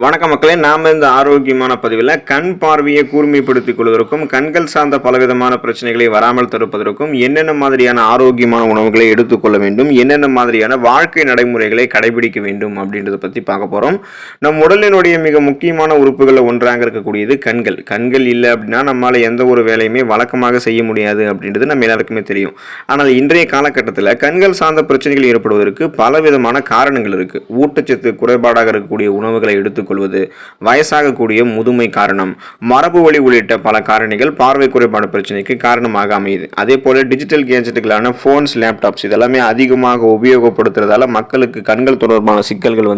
வணக்கம் மக்களே, நாம் இந்த ஆரோக்கியமான பதிவில் கண் பார்வையை கூர்மைப்படுத்திக் கொள்வதற்கும் கண்கள் சார்ந்த பலவிதமான பிரச்சனைகளை வராமல் தடுப்பதற்கும் என்னென்ன மாதிரியான ஆரோக்கியமான உணவுகளை எடுத்துக்கொள்ள வேண்டும், என்னென்ன மாதிரியான வாழ்க்கை நடைமுறைகளை கடைபிடிக்க வேண்டும் அப்படின்றத பற்றி பார்க்க போகிறோம். நம் உடலினுடைய மிக முக்கியமான உறுப்புகளில் ஒன்றாக இருக்கக்கூடியது கண்கள். கண்கள் இல்லை அப்படின்னா நம்மளால் எந்த ஒரு வேலையுமே வழக்கமாக செய்ய முடியாது அப்படின்றது நம்ம எல்லாருக்குமே தெரியும். ஆனால் இன்றைய காலகட்டத்தில் கண்கள் சார்ந்த பிரச்சனைகள் ஏற்படுவதற்கு பலவிதமான காரணங்கள் இருக்குது. ஊட்டச்சத்து குறைபாடாக இருக்கக்கூடிய உணவுகளை எடுத்து கொள்வது, வயசாகக்கூடிய முதுமை காரணம், மரபு வழி உள்ளிட்ட பல காரணிகள் பார்வை குறைபாடு பிரச்சனைக்கு காரணமாக அமையுது. அதே போல டிஜிட்டல் கேஜெட்டுகளான போன்ஸ், லேப்டாப்ஸ் இதெல்லாமே அதிகமாக உபயோகப்படுத்துறதால மக்களுக்கு கண்கள் தொடர்பான சிக்கல்கள்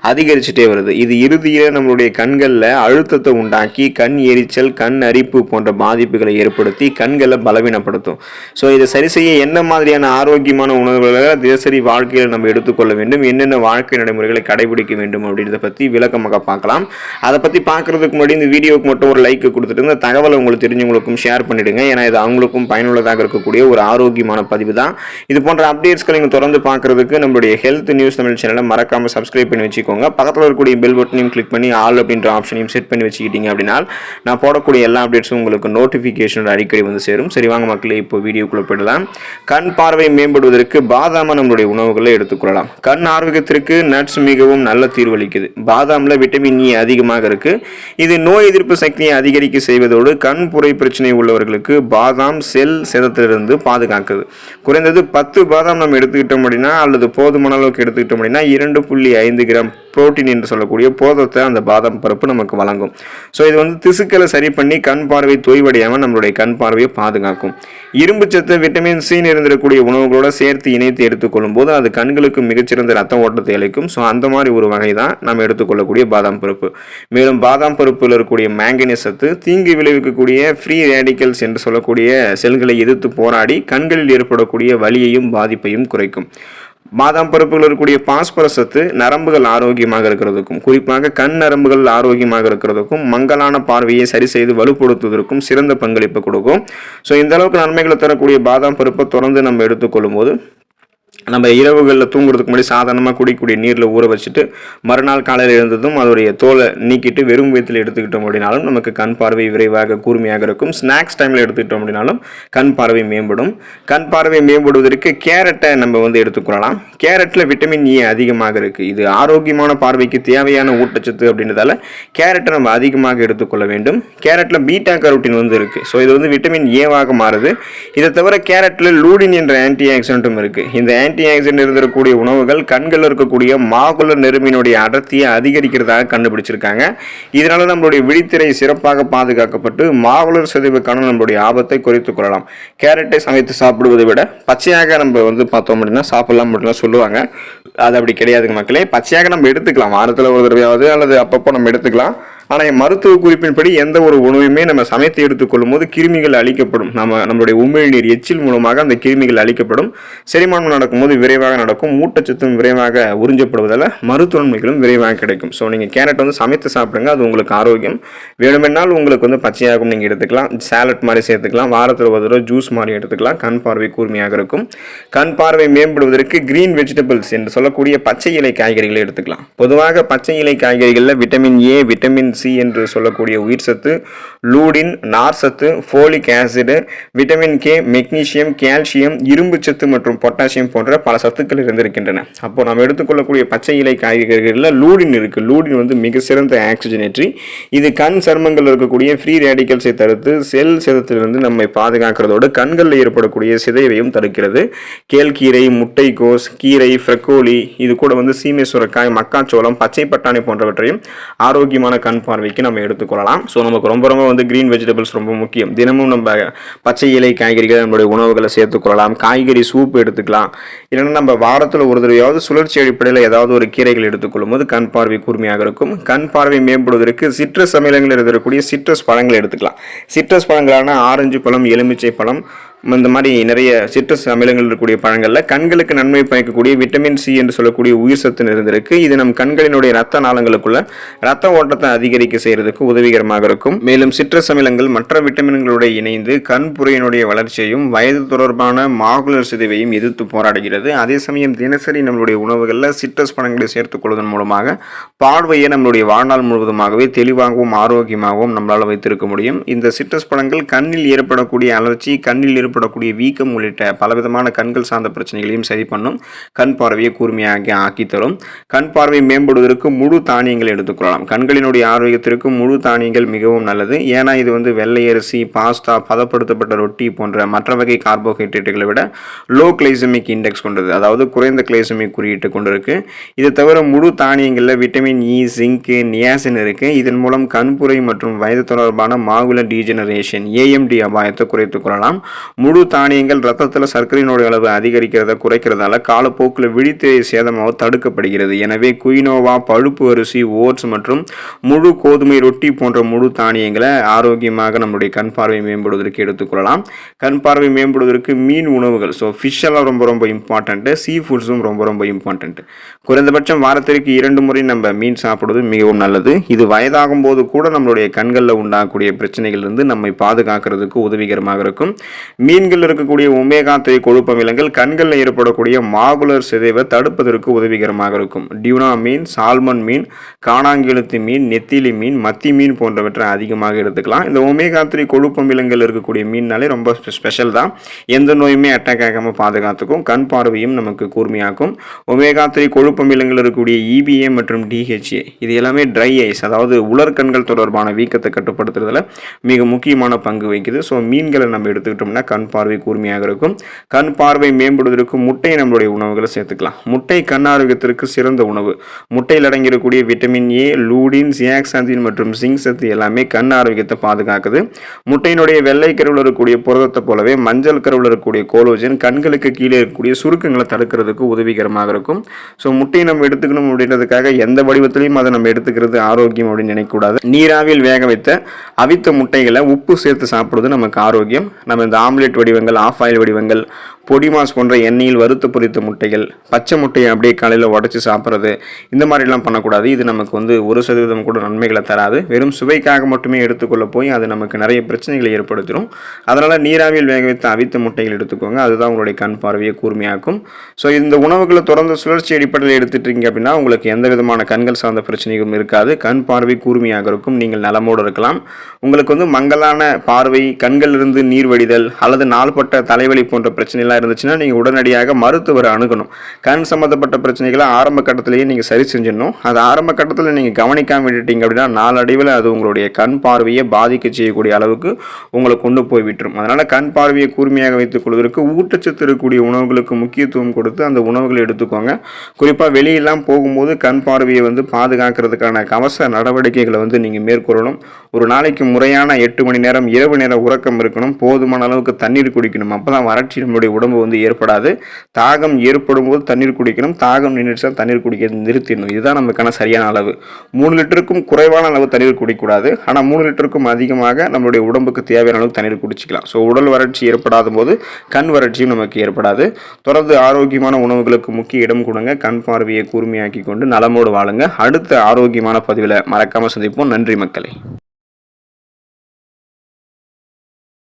அதிகரிச்சுட்டே வருது. இது இறுதியில் நம்மளுடைய கண்களில் அழுத்தத்தை உண்டாக்கி கண் எரிச்சல், கண் அரிப்பு போன்ற பாதிப்புகளை ஏற்படுத்தி கண்களை பலவீனப்படுத்தும். ஸோ இதை சரி செய்ய என்ன மாதிரியான ஆரோக்கியமான உணவுகளை தினசரி வாழ்க்கையில் நம்ம எடுத்துக்கொள்ள வேண்டும், என்னென்ன வாழ்க்கை நடைமுறைகளை கடைபிடிக்க வேண்டும் அப்படின்றத பற்றி விளக்கமாக பார்க்கலாம். அதை பற்றி பார்க்கறதுக்கு முன்னாடி இந்த வீடியோவுக்கு மட்டும் ஒரு லைக் கொடுத்துட்டு இந்த தகவலை உங்களுக்கு தெரிஞ்சவங்களுக்கும் ஷேர் பண்ணிடுங்க. ஏன்னா இது அவங்களுக்கும் பயனுள்ளதாக இருக்கக்கூடிய ஒரு ஆரோக்கியமான பதிவு தான். இது போன்ற அப்டேட்ஸ்களை நீங்கள் தொடர்ந்து பார்க்கறதுக்கு நம்மளுடைய ஹெல்த் நியூஸ் தமிழ் சேனலை மறக்காம சப்ஸ்கிரைப் பண்ணி வச்சுக்கோங்க. பக்கத்தில் இருக்கக்கூடிய பெல் பட்டனையும் கிளிக் பண்ணி ஆல் அப்படின்ற ஆப்ஷனையும் செட் பண்ணி வச்சுக்கிட்டீங்க அப்படின்னா நான் போடக்கூடிய எல்லா அப்டேட்ஸும் உங்களுக்கு நோட்டிஃபிகேஷன் அடிக்கடி சேரும். சரி வாங்க மக்களே, இப்போ வீடியோக்குள்ள போயிடலாம். கண் பார்வை மேம்படுவதற்கு பாதாம நம்மளுடைய உணவுகளை எடுத்துக்கொள்ளலாம். கண் ஆரோக்கியத்திற்கு நட்ஸ் மிகவும் நல்ல தீர்வளிக்குது. பாதாம்ல விட்டமின் இ அதிகமாக இருக்கு. இது நோய் எதிர்ப்பு சக்தியை அதிகரிக்க செய்வதோடு கண் புரை பிரச்சனை உள்ளவர்களுக்கு பாதாம் செல் சேதத்திலிருந்து பாதுகாக்குது. குறைந்தது 10 பாதாம் நம்ம எடுத்துக்கிட்டோம் அப்படின்னா, அல்லது போதுமான அளவுக்கு எடுத்துக்கிட்டோம் அப்படின்னா 2.5 கிராம் புரோட்டீன் என்று சொல்லக்கூடிய போதத்தை அந்த பாதாம் பருப்பு நமக்கு வழங்கும். ஸோ இது திசுக்களை சரி பண்ணி கண் பார்வை தொய்வடையாமல் நம்மளுடைய கண் பார்வையை பாதுகாக்கும். இரும்பு சத்து, விட்டமின் சி நிறைந்திருக்கக்கூடிய உணவுகளோட சேர்த்து இணைத்து எடுத்துக்கொள்ளும் போது அது கண்களுக்கு மிகச்சிறந்த ரத்த ஓட்டத்தை அளிக்கும். ஸோ அந்த மாதிரி ஒரு வகை தான் நம்ம எடுத்துக்கொள்ளக்கூடிய பாதாம் பருப்பு. மேலும் பாதாம் பருப்பில் இருக்கக்கூடிய மேங்கனீஸ் சத்து தீங்கு விளைவிக்கக்கூடிய ஃப்ரீ ரேடிக்கல்ஸ் என்று சொல்லக்கூடிய செல்களை எதிர்த்து போராடி கண்களில் ஏற்படக்கூடிய வலியையும் பாதிப்பையும் குறைக்கும். பாதாம் பருப்புகள் இருக்கக்கூடிய பாஸ்பரஸ் சத்து நரம்புகள் ஆரோக்கியமாக இருக்கிறதுக்கும், குறிப்பாக கண் நரம்புகள் ஆரோக்கியமாக இருக்கிறதுக்கும், மங்கலான பார்வையை சரி செய்து வலுப்படுத்துவதற்கும் சிறந்த பங்களிப்பு கொடுக்கும். ஸோ இந்த அளவுக்கு நன்மைகளை தரக்கூடிய பாதாம் பருப்பை தொடர்ந்து நம்ம எடுத்துக்கொள்ளும் போது நம்ம இரவுகளில் தூங்குறதுக்கு முன்னாடி சாதாரணமாக குடிக்கக்கூடிய நீரில் ஊற வச்சுட்டு மறுநாள் காலையில் எழுந்ததும் அதோடைய தோலை நீக்கிட்டு வெறும் வயிற்றில் எடுத்துக்கிட்டோம் அப்படின்னாலும் நமக்கு கண் பார்வை விரைவாக கூர்மையாக இருக்கும். ஸ்நாக்ஸ் டைமில் எடுத்துக்கிட்டோம் அப்படின்னாலும் கண் பார்வை மேம்படும். கண் பார்வை மேம்படுவதற்கு கேரட்டை நம்ம எடுத்துக்கொள்ளலாம். கேரட்டில் விட்டமின் இ அதிகமாக இருக்குது. இது ஆரோக்கியமான பார்வைக்கு தேவையான ஊட்டச்சத்து அப்படின்றதால கேரட்டை நம்ம அதிகமாக எடுத்துக்கொள்ள வேண்டும். கேரட்டில் பீட்டா கரோட்டின் இருக்குது. ஸோ இது விட்டமின் ஏவாக மாறுது. இதை தவிர கேரட்டில் லூடின் என்ற ஆன்டி ஆக்சிடென்ட்டும் இருக்குது. இந்த ஆன்டி ஆக்சிடென்ட் இருக்கக்கூடிய உணவுகள் கண்களில் இருக்கக்கூடிய மாகுலர் நெருமினுடைய அடர்த்தியை அதிகரிக்கிறதாக கண்டுபிடிச்சிருக்காங்க. இதனால நம்மளுடைய விழித்திரை சிறப்பாக பாதுகாக்கப்பட்டு மாகுலர் சிதைவுக்கான நம்மளுடைய ஆபத்தை குறைத்துக் கொள்ளலாம். கேரட்டை சமைத்து சாப்பிடுவதை விட பச்சையாக நம்ம பார்த்தோம் அப்படின்னா சாப்பிடலாம் அப்படின்னா சொல்லுவாங்க. அது அப்படி கிடையாதுங்க மக்களே. பச்சையாக நம்ம எடுத்துக்கலாம், வாரத்தில் ஒரு தடவையாவது அல்லது அப்பப்போ நம்ம எடுத்துக்கலாம். ஆனால் மருத்துவ குறிப்பின்படி எந்த ஒரு உணவையுமே நம்ம சமைத்து எடுத்துக்கொள்ளும் போது கிருமிகள் அழிக்கப்படும். நம்மளுடைய உமிழ்நீர் எச்சில் மூலமாக அந்த கிருமிகள் அழிக்கப்படும். செரிமானம் நடக்கும்போது விரைவாக நடக்கும். ஊட்டச்சத்தும் விரைவாக உறிஞ்சப்படுவதால் மருத்துவ நன்மைகளும் விரைவாக கிடைக்கும். ஸோ நீங்கள் கேரட் சமைத்து சாப்பிடுங்க, அது உங்களுக்கு ஆரோக்கியம். வேணுமென்றால் உங்களுக்கு பச்சையாகவும் நீங்கள் எடுத்துக்கலாம், சாலட் மாதிரி சேர்த்துக்கலாம், வாரத்தில் ஒரு தடவை ஜூஸ் மாதிரி எடுத்துக்கலாம். கண் பார்வை கூர்மையாக இருக்கும். கண் பார்வை மேம்படுவதற்கு கிரீன் வெஜிடபிள்ஸ் என்று சொல்லக்கூடிய பச்சை இலை காய்கறிகளை எடுத்துக்கலாம். பொதுவாக பச்சை இலை காய்கறிகளில் விட்டமின் ஏ, விட்டமின் சி என்று சொல்லக்கூடிய உயிர் சத்து, லூடின், நார் சத்து, folic acid, vitamin K, magnesium, calcium, இரும்பு சத்து மற்றும் பொட்டாசியம் போன்ற பல சத்துக்கள் இருந்திருக்கின்றன. அப்போ நம்ம எடுத்துக்கொள்ளக்கூடிய பச்சை இலை காய்கறிகளில் லூடின் இருக்கு. லூடின் மிக சிறந்த ஆக்சிஜனேற்றி. இது கண் சர்மங்கள் இருக்கக்கூடிய ஃப்ரீ ரேடிக்கல்ஸை தடுத்து செல் சேதத்திலிருந்து நம்மை பாதுகாக்கிறதோடு கண்களில் ஏற்படக்கூடிய சிதைவையும் தடுக்கிறது. கேழ்கீரை, முட்டைக்கோஸ், கீரை, ஃப்ரெக்கோலி, இது கூட சீமை சுரக்காய், மக்காச்சோளம், பச்சை பட்டாணி போன்றவற்றையும் ஆரோக்கியமான கண் பார்வைக்கு நம்ம எடுத்துக்கொள்ளலாம். ஸோ நமக்கு ரொம்ப கிரீன் வெஜிடபிள்ஸ் ரொம்ப முக்கியம். தினமும் நம்ம பச்சை இலை காய்கறிகள் நம்மளுடைய உணவுகளை சேர்த்துக்கொள்ளலாம். காய்கறி சூப் எடுத்துக்கலாம். இல்லைன்னா நம்ம வாரத்தில் ஒரு தடவையாவது சுழற்சி அடிப்படையில் ஏதாவது ஒரு கீரைகள் எடுத்துக்கொள்ளும் போது கண் பார்வை கூர்மையாக இருக்கும். கண் பார்வை மேம்படுவதற்கு சிட்ரஸ் அமிலங்கள் இருக்கக்கூடிய சிட்ரஸ் பழங்களை எடுத்துக்கலாம். சிட்ரஸ் பழங்களான ஆரஞ்சு பழம், எலுமிச்சை பழம், இந்த மாதிரி நிறைய சிட்ரஸ் அமிலங்கள் இருக்கக்கூடிய பழங்கள்ல கண்களுக்கு நன்மை பயக்கக்கூடிய விட்டமின் சி என்று சொல்லக்கூடிய உயிர் சத்து நிறைந்திருக்கு. இது நம் கண்களினுடைய ரத்த நாளங்களுக்குள்ள ரத்த ஓட்டத்தை அதிகரிக்க செய்யறதுக்கு உதவிகரமாக இருக்கும். மேலும் சிட்ரஸ் அமிலங்கள் மற்ற விட்டமின்களோடு இணைந்து கண் புரையினுடைய வளர்ச்சியையும் வயது தொடர்பான மாகுலர் சிதைவையும் எதிர்த்து போராடுகிறது. அதே சமயம் தினசரி நம்மளுடைய உணவுகளில் சிட்ரஸ் பழங்களை சேர்த்துக் கொள்வதன் மூலமாக பார்வையை நம்மளுடைய வாழ்நாள் முழுவதுமாகவே தெளிவாகவும் ஆரோக்கியமாகவும் நம்மளால் வைத்திருக்க முடியும். இந்த சிட்ரஸ் பழங்கள் கண்ணில் ஏற்படக்கூடிய அலர்ச்சி, கண்ணில் ஏற்படக்கூடிய வீக்கம் உள்ளிட்ட பலவிதமான கண்கள் சார்ந்த பிரச்சனைகளையும் சரி பண்ணும். கண் பார்வையை கூர்மையாக ஆக்கி தரும். கண் பார்வை மேம்படுவதற்கு முழு தானியங்களை எடுத்துக்கொள்ளலாம். கண்களினுடைய ஆரோக்கியத்திற்கு முழு தானியங்கள் மிகவும் நல்லது. ஏன்னா இது வெள்ளை அரிசி, பாஸ்தா, பதப்படுத்தப்பட்ட ரொட்டி போன்ற மற்ற வகை கார்போஹைட்ரேட்டுகளை விட லோ கிளைசமிக் இண்டெக்ஸ் கொண்டது, அதாவது குறைந்த கிளைசமிக் குறியீட்டு கொண்டிருக்கு. இது தவிர முழு தானியங்களில் விட்டமின் இ, ஜிங்க், நியாசின் இருக்கு. இதன் மூலம் கண்புரை மற்றும் வயது தொடர்பான மாகுலர் டீஜெனரேஷன் ஏஎம்டி அபாயத்தை குறைத்துக் கொள்ளலாம். முழு தானியங்கள் ரத்தத்தில் சர்க்கரையினுடைய அளவு அதிகரிக்கிறத குறைக்கிறதால காலப்போக்கில் விழித்திரை சேதமாக தடுக்கப்படுகிறது. எனவே குயினோவா, பழுப்பு அரிசி, ஓட்ஸ் மற்றும் முழு கோதுமை ரொட்டி போன்ற முழு தானியங்களை ஆரோக்கியமாக நம்முடைய கண் பார்வை மேம்படுவதற்கு எடுத்துக்கொள்ளலாம். கண் பார்வை மேம்படுவதற்கு மீன் உணவுகள், ஃபிஷ் எல்லாம் ரொம்ப ரொம்ப இம்பார்ட்டன்ட். சீ ஃபுட்ஸும் ரொம்ப ரொம்ப இம்பார்ட்டன்ட். குறைந்தபட்சம் வாரத்திற்கு 2 முறை நம்ம மீன் சாப்பிடுவது மிகவும் நல்லது. இது வயதாகும் போது கூட நம்மளுடைய கண்களில் உண்டாகக்கூடிய பிரச்சனைகளிலிருந்து நம்மை பாதுகாக்கிறதுக்கு உதவிகரமாக இருக்கும். மீன்கள் இருக்கக்கூடிய ஒமேகா 3 கொழுப்பு அமிலங்கள் கண்களில் ஏற்படக்கூடிய மாகுலர் சிதைவை தடுப்பதற்கு உதவிகரமாக இருக்கும். டியூனா மீன், சால்மன் மீன், காணாங்கெழுத்து மீன், நெத்திலி மீன், மத்தி மீன் போன்றவற்றை அதிகமாக எடுத்துக்கலாம். இந்த ஒமேகா 3 கொழுப்பு அமிலங்கள் இருக்கக்கூடிய மீன்னாலே ரொம்ப ஸ்பெஷல் தான். எந்த நோயுமே அட்டாக் ஆகாமல் பாதுகாத்துக்கும். கண் பார்வையும் நமக்கு கூர்மையாக்கும். ஒமேகா 3 கொழுப்பு அமிலங்கள் இருக்கக்கூடிய EPA மற்றும் DHA இது எல்லாமே ட்ரை ஐஸ், அதாவது உலர்கண்கள் தொடர்பான வீக்கத்தை கட்டுப்படுத்துறதுல மிக முக்கியமான பங்கு வகிக்குது. மீன்களை நம்ம எடுத்துக்கிட்டோம்னா கண் பார்வை கூர்மையாக இருக்கும். கண் பார்வை மேம்படுவதற்கு முட்டையை நம்மளுடைய உணவுகளை சேர்த்துக்கலாம். முட்டை கண் ஆரோக்கியத்திற்கு சிறந்த உணவு. முட்டையில் அடங்கியிருக்கக்கூடிய விட்டமின் ஏ, லூடின், சியாக்சாந்தின் மற்றும் ஜிங்க் சத்து எல்லாமே கண் ஆரோக்கியத்தை பாதுகாக்குது. முட்டையினுடைய வெள்ளை கருவில் இருக்கக்கூடிய புரதத்தை போலவே மஞ்சள் கருவில் இருக்கக்கூடிய கோலோஜன் கண்களுக்கு கீழே இருக்கக்கூடிய சுருக்கங்களை தடுக்கிறதுக்கு உதவிகரமாக இருக்கும். முட்டையை நம்ம எடுத்துக்கணும் அப்படின்றதுக்காக எந்த வடிவத்திலையும் அதை நம்ம எடுத்துக்கிறது ஆரோக்கியம் அப்படின்னு நினைக்கக்கூடாது. நீராவியில் வேக வைத்த அவித்த முட்டைகளை உப்பு சேர்த்து சாப்பிடுவது நமக்கு ஆரோக்கியம். நம்ம இந்த ஆம்லெட் வடிவங்கள், ஆஃப் ஆயில் வடிவங்கள், பொடிமாஸ் போன்ற எண்ணெயில் வறுத்து பொரித்த முட்டைகள், பச்சை முட்டையை அப்படியே காலையில் உடச்சி சாப்பிட்றது, இந்த மாதிரிலாம் பண்ணக்கூடாது. இது நமக்கு 1% கூட நன்மைகளை தராது. வெறும் சுவைக்காக மட்டுமே எடுத்துக்கொள்ள போய் அது நமக்கு நிறைய பிரச்சனைகளை ஏற்படுத்திடும். அதனால் நீராவியில் வேக வைத்த அவித்த முட்டைகள் எடுத்துக்கோங்க. அதுதான் உங்களுடைய கண் பார்வையை கூர்மையாக்கும். இந்த உணவுகளை தொடர்ந்து சுழற்சி அடிப்படையில் எடுத்துட்டீங்க அப்படின்னா உங்களுக்கு எந்த விதமான கண்கள் சார்ந்த பிரச்சனைகளும் இருக்காது. கண் பார்வை கூர்மையாக இருக்கும். நீங்கள் நலமோடு இருக்கலாம். உங்களுக்கு மங்கலான பார்வை, கண்களிலிருந்து நீர் வடிதல் அல்லது நாள்பட்ட தலைவலி போன்ற பிரச்சனைகள் இருந்துச்சுன்னா நீங்க உடனடியாக மருத்துவரை அணுகணும். கண் சம்பந்தப்பட்ட பிரச்சனைகளை ஆரம்ப கட்டத்திலேயே நீங்க சரி செஞ்சிடணும். அது ஆரம்ப கட்டத்தில் நீங்க கவனிக்காம விட்டுட்டீங்க அப்படின்னா நாளடைவில் அது உங்களுடைய கண் பார்வையை பாதிக்க செய்யக்கூடிய அளவுக்கு உங்களை கொண்டு போய் விட்டுரும். அதனால கண் பார்வையை கூர்மையாக வைத்துக் கொள்வதற்கு ஊட்டச்சத்து இருக்கக்கூடிய உணவுகளுக்கு முக்கியத்துவம் கொடுத்து அந்த உணவுகளை எடுத்துக்கோங்க. குறிப்பா வெளியெல்லாம் போகும்போது கண் பார்வையை பாதுகாக்கிறதுக்கான கவச நடவடிக்கைகளை நீங்க மேற்கொள்ளணும். ஒரு நாளைக்கு முறையான 8 மணி நேரம் இரவு நேர உறக்கம் இருக்கணும். போதுமான அளவுக்கு தண்ணீர் குடிக்கணும். அப்பதான் வறட்சி நம்மளுடைய உடம்பு ஏற்படாது. தாகம் ஏற்படும் போது தண்ணீர் குடிக்கணும். தாகம் நின்றுச்சா தண்ணீர் குடிக்கிறது நிறுத்திடணும். இதுதான் நமக்கான சரியான அளவு. 3 லிட்டருக்கும் குறைவான அளவு தண்ணீர் குடிக்கக்கூடாது. ஆனால் 3 லிட்டருக்கும் அதிகமாக நம்மளுடைய உடம்புக்கு தேவையான அளவு தண்ணீர் குடிச்சிக்கலாம். உடல் வறட்சி ஏற்படாத போது கண் வறட்சியும் நமக்கு ஏற்படாது. தொடர்ந்து ஆரோக்கியமான உணவுகளுக்கு முக்கிய இடம் கொடுங்க. கண் பார்வையை கூர்மையாக்கி கொண்டு நலமோடு வாழுங்க. அடுத்த ஆரோக்கியமான பதிவில் மறக்காம சந்திப்போம். நன்றி மக்களே.